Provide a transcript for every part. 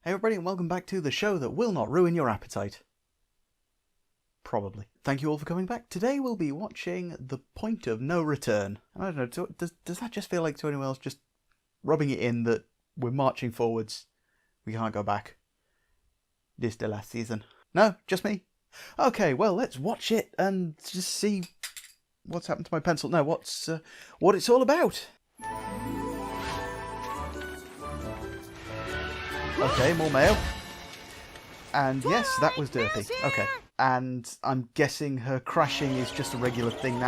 Hey everybody and welcome back to the show that will not ruin your appetite. Probably. Thank you all for coming back. Today we'll be watching The Point of No Return. I don't know, does that just feel like to anyone else just rubbing it in that we're marching forwards? We can't go back. This is the last season. No, just me? Okay, well let's watch it and just see what's happened to my pencil. No, what it's all about. Okay, more mail. And yes, that was Derpy. Okay. And I'm guessing her crashing is just a regular thing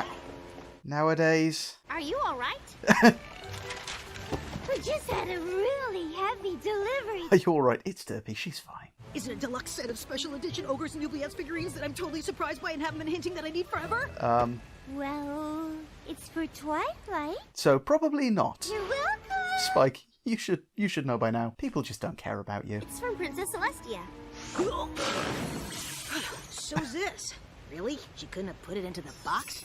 nowadays. Are you alright? We just had a really heavy delivery. Are you alright? It's Derpy, she's fine. Is it a deluxe set of special edition ogres and oubliettes figurines that I'm totally surprised by and haven't been hinting that I need forever? Well, it's for Twilight. So probably not. You're welcome. Spike, you should know by now. People just don't care about you. It's from Princess Celestia. So's this. Really? She couldn't have put it into the box?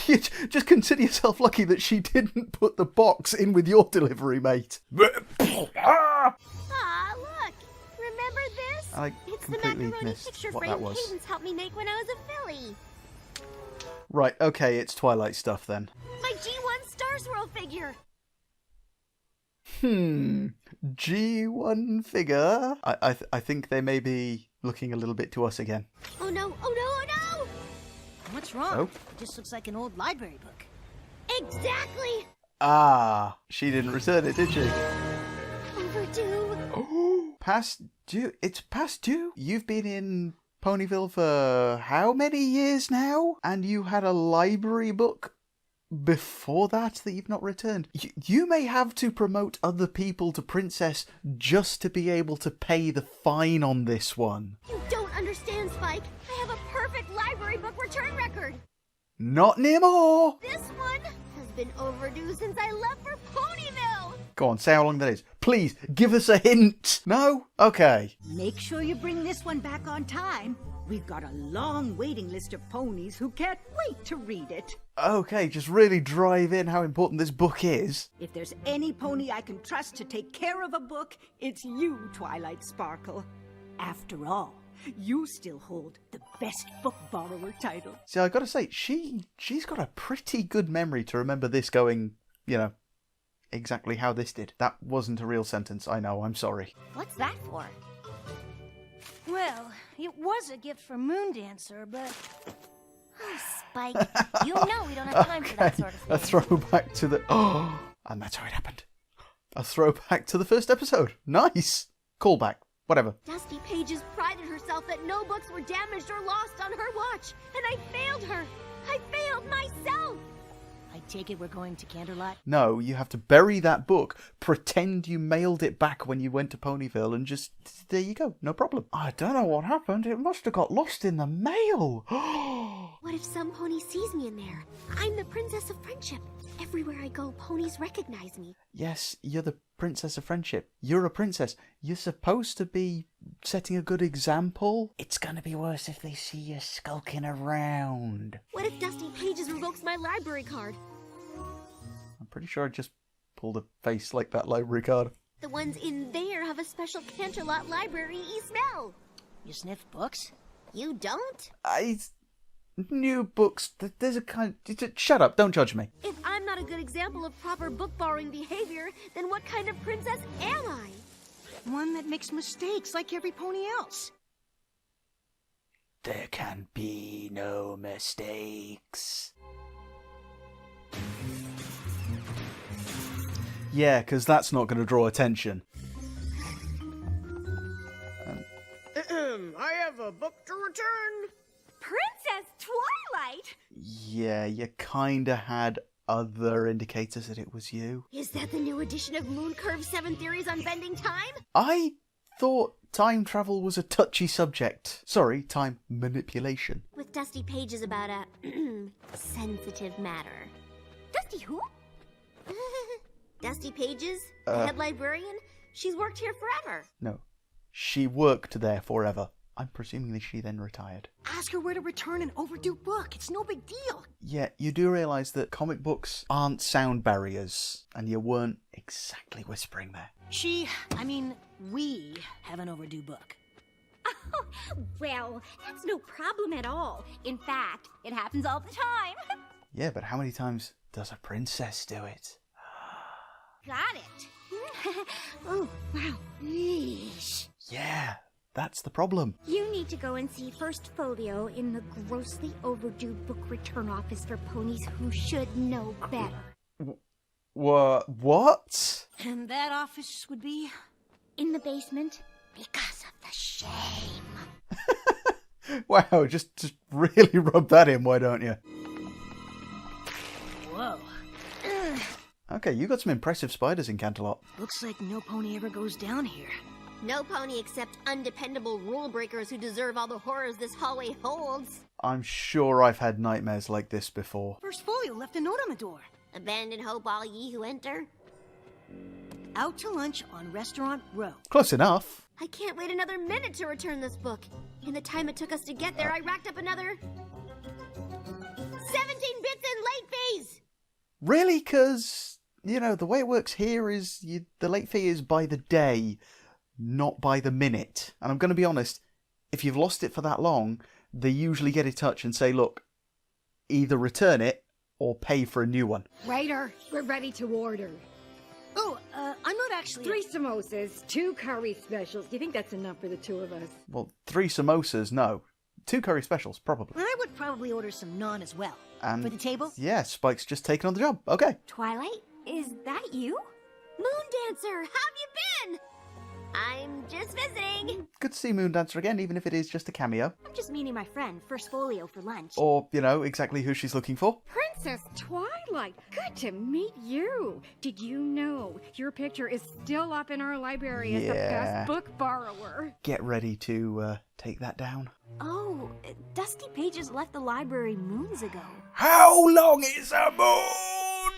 You just consider yourself lucky that she didn't put the box in with your delivery, mate. Ah, look. Remember this? I It's the completely macaroni missed picture what frame that was. Cadence helped me make when I was a filly. Right, okay, it's Twilight stuff then. My G1 Star Swirl figure. G1 figure. I think they may be looking a little bit to us again. Oh no, oh no, oh no! What's wrong? Oh. It just looks like an old library book. Exactly! Ah, she didn't return it, did she? Overdue. Oh, past due. It's past due. You've been in Ponyville for how many years now? And you had a library book before that you've not returned. You may have to promote other people to Princess just to be able to pay the fine on this one. You don't understand, Spike. I have a perfect library book return record. Not anymore. This one has been overdue since I left for Ponyville. Go on, say how long that is. Please, give us a hint. No? Okay. Make sure you bring this one back on time. We've got a long waiting list of ponies who can't wait to read it. Okay, just really drive in how important this book is. If there's any pony I can trust to take care of a book, it's you, Twilight Sparkle. After all, you still hold the best book borrower title. See, I gotta say, she's got a pretty good memory to remember this going, exactly how this did. That wasn't a real sentence, I know, I'm sorry. What's that for? Well, it was a gift from Moondancer, but... Oh, Spike, you know we don't have time for that sort of thing. A throwback to the... Oh, and that's how it happened. A throwback to the first episode. Nice. Callback. Whatever. Dusty Pages prided herself that no books were damaged or lost on her watch, and I failed her. I failed myself. I take it we're going to Candlelight? No, you have to bury that book, pretend you mailed it back when you went to Ponyville, and just, there you go, no problem. I don't know what happened, it must have got lost in the mail. What if some pony sees me in there? I'm the Princess of Friendship. Everywhere I go, ponies recognize me. Yes, you're the Princess of Friendship. You're a princess. You're supposed to be setting a good example. It's gonna be worse if they see you skulking around. What if Dusty Pages revokes my library card? I'm pretty sure I just pulled a face like that library card. The ones in there have a special Canterlot library-y smell. You sniff books? You don't? New books, there's a kind... Shut up, don't judge me. If I'm not a good example of proper book borrowing behavior, then what kind of princess am I? One that makes mistakes like every pony else. There can be no mistakes. Yeah, because that's not going to draw attention. I have a book to return. Princess Twilight? Yeah, you kinda had other indicators that it was you. Is that the new edition of Moon Curve 7 Theories on Bending Time? I thought time travel was a touchy subject. Sorry, time manipulation. With Dusty Pages about a sensitive matter. Dusty who? Dusty Pages, the head librarian. She's worked here forever. No, she worked there forever. I'm presuming that she then retired. Ask her where to return an overdue book. It's no big deal. Yeah, you do realise that comic books aren't sound barriers, and you weren't exactly whispering there. We have an overdue book. Oh, well, that's no problem at all. In fact, it happens all the time. Yeah, but how many times does a princess do it? Got it. Oh, wow. Yeesh. Yeah, that's the problem. You need to go and see First Folio in the grossly overdue book return office for ponies who should know better. What? And that office would be? In the basement, because of the shame. Wow, just really rub that in, why don't you? Whoa. Okay, you got some impressive spiders in Canterlot. Looks like no pony ever goes down here. No pony except undependable rule breakers who deserve all the horrors this hallway holds. I'm sure I've had nightmares like this before. First Folio left a note on the door. Abandon hope all ye who enter. Out to lunch on Restaurant Row. Close enough. I can't wait another minute to return this book. In the time it took us to get there, I racked up another 17 bits in late fees! Really? Because, you know, the way it works here is the late fee is by the day, not by the minute. And I'm going to be honest, if you've lost it for that long, they usually get in touch and say, look, either return it or pay for a new one. Waiter, we're ready to order. Oh, I'm not actually... 3 samosas, 2 curry specials. Do you think that's enough for the 2 of us? Well, 3 samosas, no. 2 curry specials, probably. I would probably order some naan as well. And for the table? Yeah, Spike's just taken on the job. Okay. Twilight, is that you? Moon Dancer, how have you been? I'm just visiting. Good to see Moondancer again, even if it is just a cameo. I'm just meeting my friend, First Folio, for lunch. Or, you know, exactly who she's looking for. Princess Twilight, good to meet you. Did you know your picture is still up in our library as the best book borrower? Get ready to take that down. Oh, Dusty Pages left the library moons ago. How long is a moon?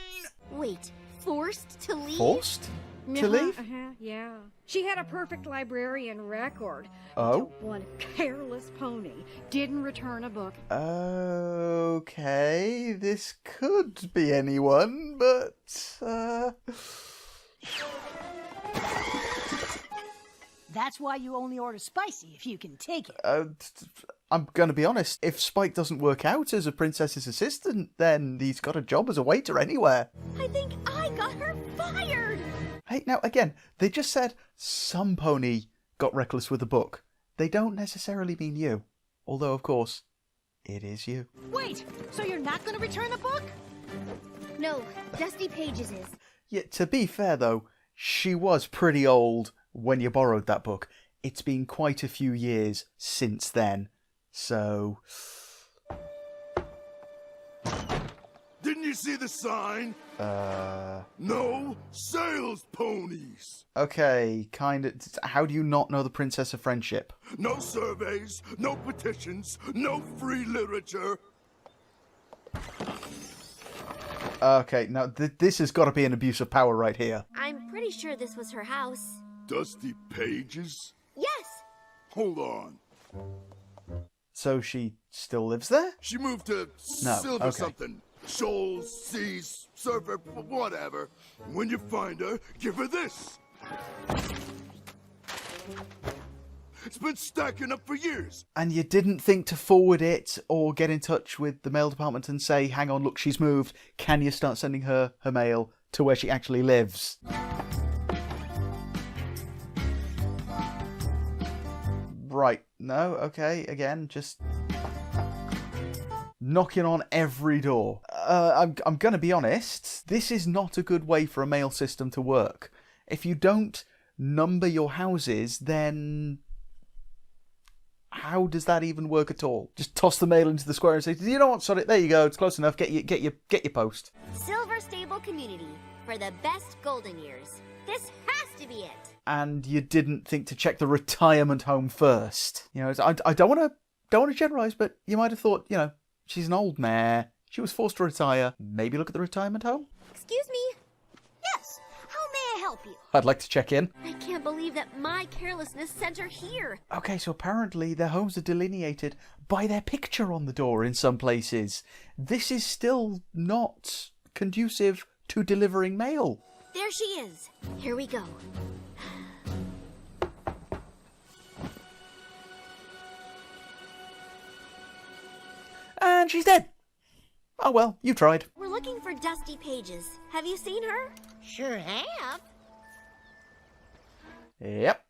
Wait, forced to leave? Forced to leave? Yeah. She had a perfect librarian record. Oh? Until one careless pony didn't return a book. Okay, this could be anyone, but... That's why you only order spicy, if you can take it. I'm going to be honest, if Spike doesn't work out as a princess's assistant, then he's got a job as a waiter anywhere. I think I got her fired! Hey, now, again, they just said some pony got reckless with a book. They don't necessarily mean you. Although, of course, it is you. Wait, so you're not going to return the book? No, Dusty Pages is. Yeah, to be fair, though, she was pretty old when you borrowed that book. It's been quite a few years since then, so... Didn't you see the sign? No sales ponies. Okay, kind of... How do you not know the Princess of Friendship? No surveys, no petitions, no free literature. Okay, now this has got to be an abuse of power right here. I'm pretty sure this was her house. Dusty Pages? Yes! Hold on. So she still lives there? She moved to No, Silver okay. something. Shoals, Seas, Surfer, whatever. When you find her, give her this. It's been stacking up for years. And you didn't think to forward it or get in touch with the mail department and say, hang on, look, she's moved. Can you start sending her mail to where she actually lives? Right. No, okay, again, just knocking on every door. I'm going to be honest, this is not a good way for a mail system to work. If you don't number your houses, then how does that even work at all? Just toss the mail into the square and say, you know what, sorry, there you go, it's close enough, get your post. Silver Stable Community, for the best golden years. This has to be it. And you didn't think to check the retirement home first. You know, I don't want to generalise, but you might have thought, you know, she's an old mare. She was forced to retire. Maybe look at the retirement home? Excuse me? Yes, how may I help you? I'd like to check in. I can't believe believe that my carelessness sent her here. Okay, so apparently their homes are delineated by their picture on the door in some places. This is still not conducive to delivering mail. There she is. Here we go. And she's dead. Oh well, you tried. We're looking for Dusty Pages. Have you seen her? Sure have. Yep.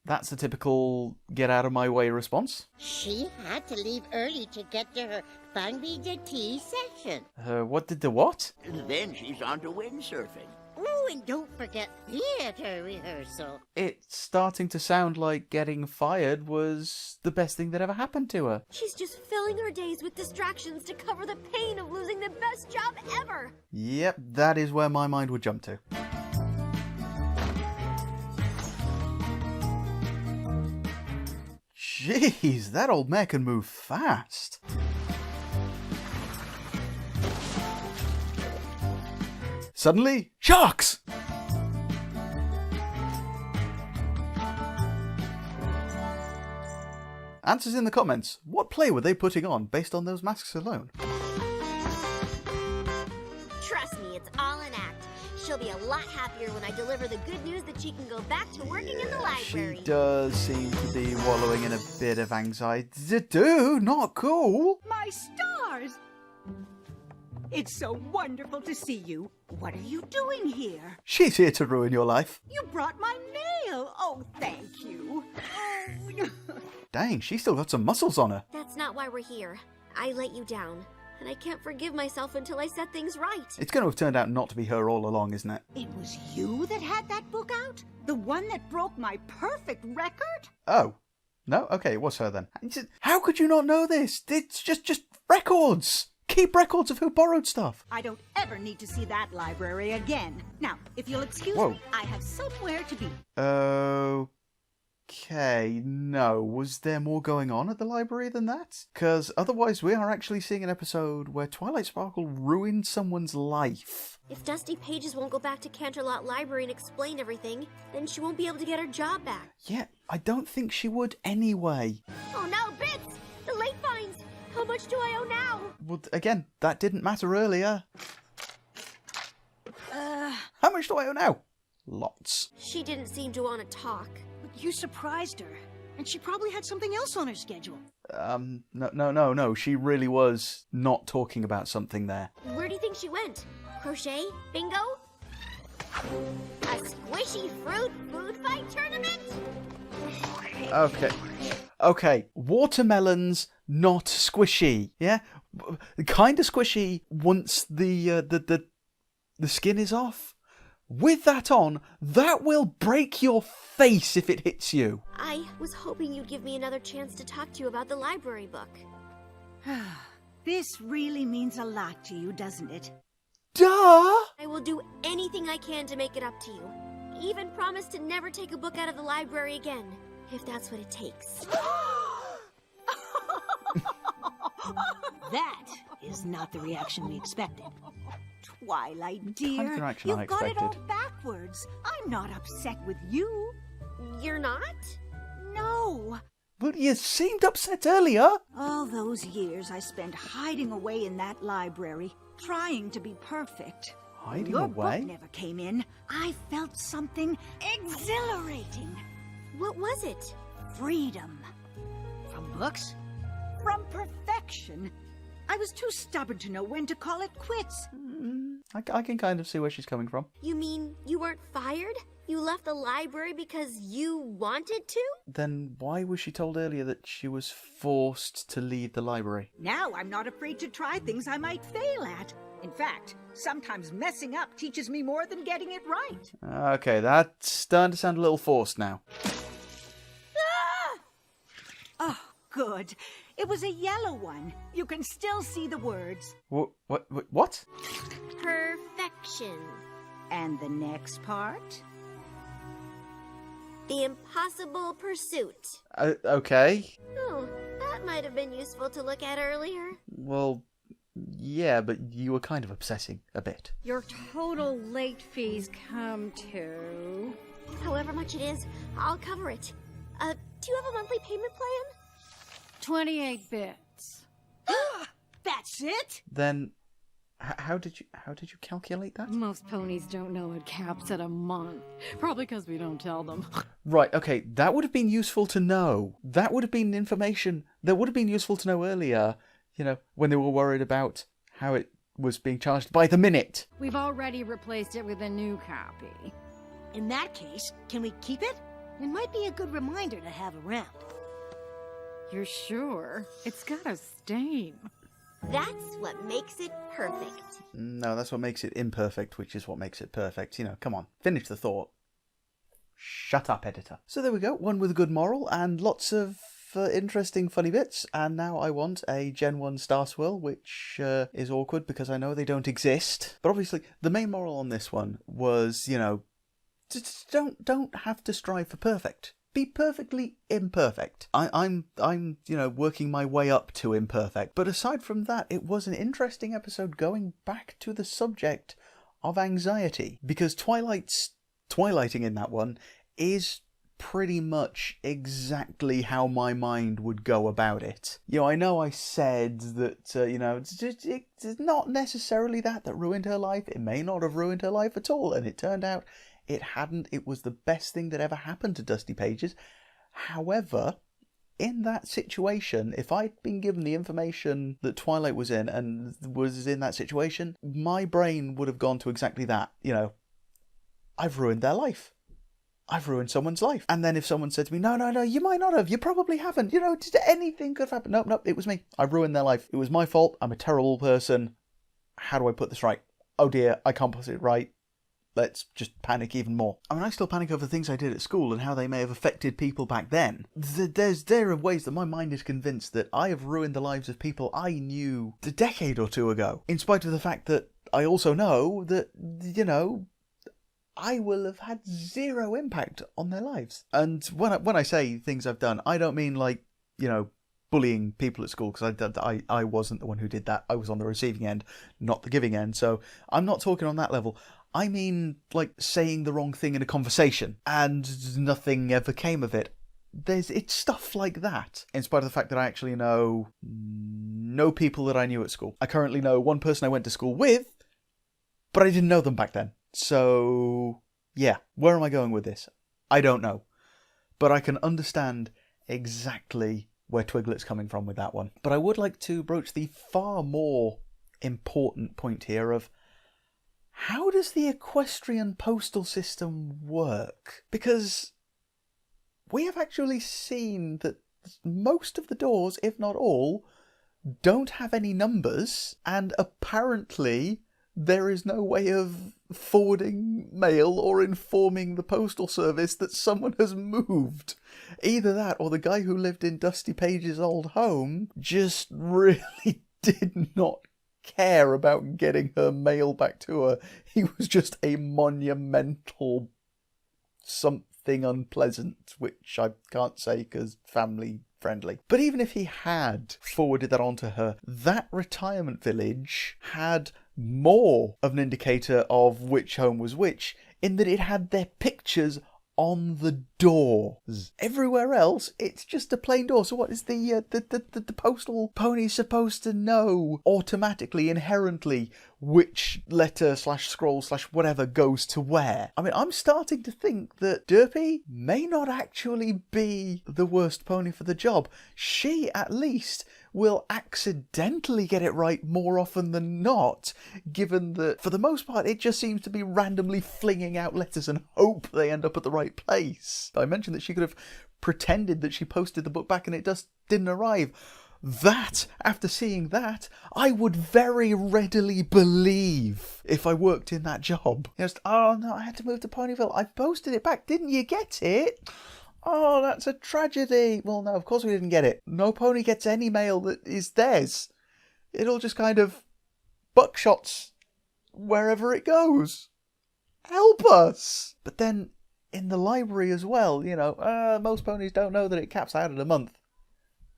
That's the typical get out of my way response. She had to leave early to get to her Bangby the Tea session. What did the what? And then she's on to windsurfing. Oh, and don't forget theater rehearsal. It's starting to sound like getting fired was the best thing that ever happened to her. She's just filling her days with distractions to cover the pain of losing the best job ever. Yep, that is where my mind would jump to. Jeez, that old mare can move fast. Suddenly, sharks! Answers in the comments. What play were they putting on based on those masks alone? Trust me, it's all an act. She'll be a lot happier when I deliver the good news that she can go back to working in the library. She does seem to be wallowing in a bit of anxiety. Dude, not cool. My stars! It's so wonderful to see you. What are you doing here? She's here to ruin your life. You brought my mail. Oh, thank you. Oh. Dang, she's still got some muscles on her. That's not why we're here. I let you down, and I can't forgive myself until I set things right. It's going to have turned out not to be her all along, isn't it? It was you that had that book out? The one that broke my perfect record? Oh. No? Okay, it was her then. How could you not know this? It's just records. Keep records of who borrowed stuff. I don't ever need to see that library again. Now, if you'll excuse Whoa. me, I have somewhere to be. Okay, no. Was there more going on at the library than that? Because otherwise we are actually seeing an episode where Twilight Sparkle ruined someone's life. If Dusty Pages won't go back to Canterlot Library and explain everything, then she won't be able to get her job back. Yeah, I don't think she would anyway. Oh no, Bits! The late fines! How much do I owe now? Well, again, that didn't matter earlier. How much do I owe now? Lots. She didn't seem to want to talk. You surprised her, and she probably had something else on her schedule. No. She really was not talking about something there. Where do you think she went? Crochet? Bingo? A squishy fruit food fight tournament? Okay. Watermelons, not squishy. Yeah? Kind of squishy once the skin is off. With that on, that will break your face if it hits you. I was hoping you'd give me another chance to talk to you about the library book. This really means a lot to you, doesn't it? Duh! I will do anything I can to make it up to you. Even promise to never take a book out of the library again, if that's what it takes. That is not the reaction we expected. Twilight, dear, Kind of reaction I you've got it all expected. backwards. I'm not upset with you. You're not? No. Well, you seemed upset earlier. All those years I spent hiding away in that library, trying to be perfect. Hiding Your away? book never came in. I felt something exhilarating. What was it? Freedom. From books? From perfection. I was too stubborn to know when to call it quits. I can kind of see where she's coming from. You mean you weren't fired? You left the library because you wanted to? Then why was she told earlier that she was forced to leave the library? Now I'm not afraid to try things I might fail at. In fact, sometimes messing up teaches me more than getting it right. Okay, that's starting to sound a little forced now. Oh, good. It was a yellow one. You can still see the words. What? Perfection. And the next part? The impossible pursuit. Okay. Oh, that might have been useful to look at earlier. Well, yeah, but you were kind of obsessing a bit. Your total late fees come to However much it is, I'll cover it. Do you have a monthly payment plan? 28 bits. That's it? Then, how did you calculate that? Most ponies don't know it caps at a month. Probably because we don't tell them. Right, okay, that would have been useful to know. That would have been information that would have been useful to know earlier, you know, when they were worried about how it was being charged by the minute. We've already replaced it with a new copy. In that case, can we keep it? It might be a good reminder to have around. You're sure? It's got a stain. That's what makes it perfect. No, that's what makes it imperfect, which is what makes it perfect. You know, come on, finish the thought. Shut up, editor. So there we go, one with a good moral and lots of interesting funny bits. And now I want a Gen 1 Star Swirl, which is awkward because I know they don't exist. But obviously, the main moral on this one was, you know, just don't have to strive for perfect. Be perfectly imperfect. I'm you know, working my way up to imperfect. But aside from that, it was an interesting episode going back to the subject of anxiety, because twilighting in that one is pretty much exactly how my mind would go about it. You know I said that, you know, it's not necessarily that ruined her life. It may not have ruined her life at all, and it turned out it hadn't. It was the best thing that ever happened to Dusty Pages. However, in that situation, if I'd been given the information that Twilight was in and was in that situation, my brain would have gone to exactly that. You know, I've ruined their life. I've ruined someone's life. And then if someone said to me, no, you might not have. You probably haven't. You know, anything could have happened. Nope, it was me. I ruined their life. It was my fault. I'm a terrible person. How do I put this right? Oh dear, I can't put it right. Let's just panic even more. I mean, I still panic over things I did at school and how they may have affected people back then. There are ways that my mind is convinced that I have ruined the lives of people I knew a decade or two ago, in spite of the fact that I also know that, you know, I will have had zero impact on their lives. And when I say things I've done, I don't mean like, you know, bullying people at school, because I wasn't the one who did that. I was on the receiving end, not the giving end. So I'm not talking on that level. I mean, like, saying the wrong thing in a conversation, and nothing ever came of it. It's stuff like that, in spite of the fact that I actually know no people that I knew at school. I currently know one person I went to school with, but I didn't know them back then. So, yeah, where am I going with this? I don't know. But I can understand exactly where Twiglet's coming from with that one. But I would like to broach the far more important point here of, how does the equestrian postal system work? Because we have actually seen that most of the doors, if not all, don't have any numbers, and apparently there is no way of forwarding mail or informing the postal service that someone has moved. Either that, or the guy who lived in Dusty Page's old home just really did not care about getting her mail back to her. He was just a monumental something unpleasant, which I can't say because family friendly. But even if he had forwarded that on to her, that retirement village had more of an indicator of which home was which, in that it had their pictures on the doors. Everywhere else, it's just a plain door. So what is the postal pony supposed to know automatically, inherently, which letter / scroll / whatever goes to where? I mean, I'm starting to think that Derpy may not actually be the worst pony for the job. She, at least, will accidentally get it right more often than not, given that, for the most part, it just seems to be randomly flinging out letters and hope they end up at the right place. I mentioned that she could have pretended that she posted the book back and it just didn't arrive. That, after seeing that, I would very readily believe if I worked in that job. Just, oh no, I had to move to Ponyville. I posted it back. Didn't you get it? Oh, that's a tragedy. Well, no, of course we didn't get it. No pony gets any mail that is theirs. It'll just kind of buckshots wherever it goes. Help us! But then, in the library as well, you know, most ponies don't know that it caps out at a month.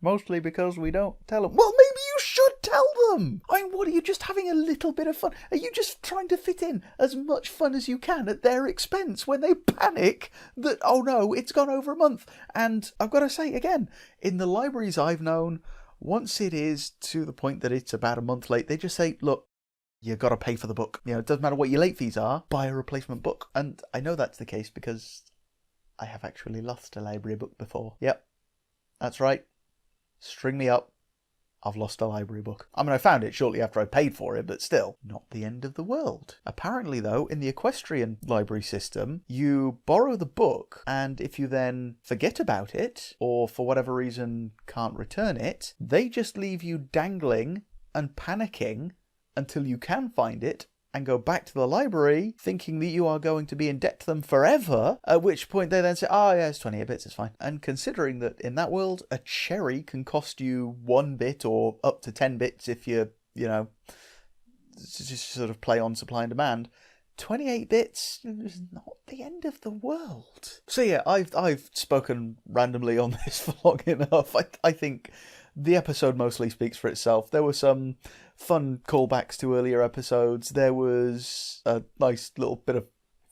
Mostly because we don't tell them. Well, maybe you should tell them. I mean, what, are you just having a little bit of fun? Are you just trying to fit in as much fun as you can at their expense when they panic that, oh no, it's gone over a month? And I've got to say, again, in the libraries I've known, once it is to the point that it's about a month late, they just say, look, you got to pay for the book. You know, it doesn't matter what your late fees are, buy a replacement book. And I know that's the case because I have actually lost a library book before. Yep, that's right. String me up. I've lost a library book. I mean, I found it shortly after I paid for it, but still, not the end of the world. Apparently, though, in the equestrian library system, you borrow the book, and if you then forget about it, or for whatever reason can't return it, they just leave you dangling and panicking until you can find it and go back to the library thinking that you are going to be in debt to them forever, at which point they then say, oh yeah, it's 28 bits, it's fine. And considering that in that world, a cherry can cost you 1 bit or up to 10 bits if you know, just sort of play on supply and demand, 28 bits is not the end of the world. So yeah, I've spoken randomly on this for long enough. I think the episode mostly speaks for itself. There were some fun callbacks to earlier episodes. There was a nice little bit of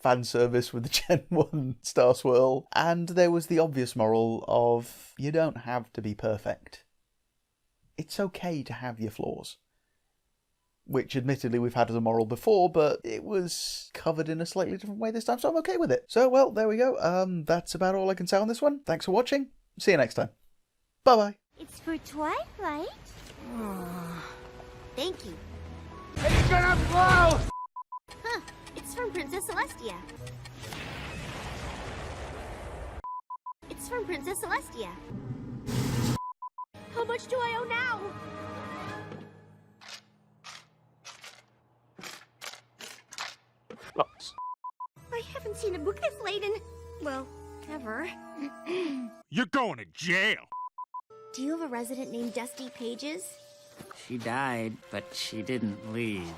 fan service with the Gen 1 Star Swirl. And there was the obvious moral of you don't have to be perfect. It's okay to have your flaws. Which admittedly we've had as a moral before, but it was covered in a slightly different way this time, so I'm okay with it. So, well, there we go. That's about all I can say on this one. Thanks for watching. See you next time. Bye-bye. It's for Twilight. Thank you. It's gonna blow! Huh, it's from Princess Celestia. It's from Princess Celestia. How much do I owe now? I haven't seen a book this late in, well, ever. You're going to jail. Do you have a resident named Dusty Pages? She died, but she didn't leave.